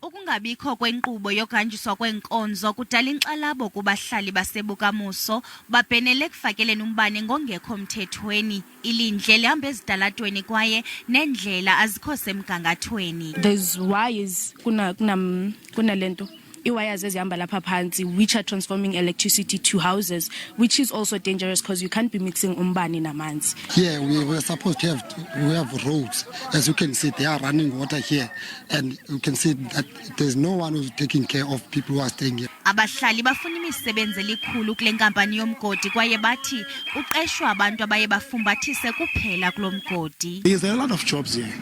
Ukungabikho kwenkqubo yokuhanjiswa kweenkonzo kudala inkxalabo kubahlali base-Bokamoso babhenele ekufakeleni umbane ngokungekho mthethweni, ilindle lihamba ezitalatweni kwaye neendlela azikho semgangathweni. There's wires kuna lento i-wires ezihamba lapha phansi which are transforming electricity to houses, which is also dangerous because you can't be mixing umbane namanzi. Here we're supposed to have roads. As you can see, they are running water here, and you can see that there's no one who's taking care of people who are staying here. Abahlali bafuna imisebenzi elikhulu kule nkampani yomgodi kwaye bathi uqeshwa abantu abaye bafumbathise kuphela kulo mgodi. There's a lot of jobs here.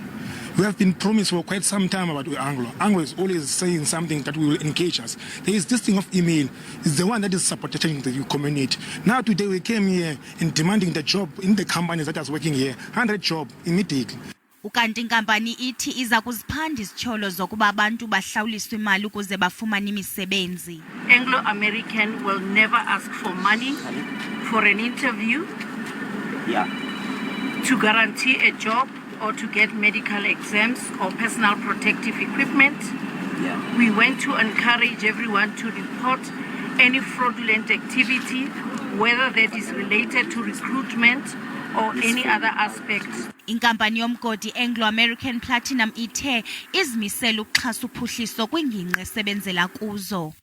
We have been promised for quite some time about Anglo. Anglo is always saying something that will engage us. There is this thing of email. It's the one that is supporting the community. Now today we came here and demanding the job in the companies that is working here. 100 job immediately. Ukanti inkampani ithi iza kuziphanda izitshyolo zokuba abantu bahlawuliswe imali ukuze bafumane imisebenzi. Anglo-American will never ask for money for an interview, to guarantee a job, or to get medical exams or personal protective equipment. We want to encourage everyone to report any fraudulent activity, whether that is related to recruitment or any other aspect. Inkampani yomgodi Anglo-American Platinum ithe izimisela ukuxhasa uphuhliso kwingingqi esebenzela kuzo.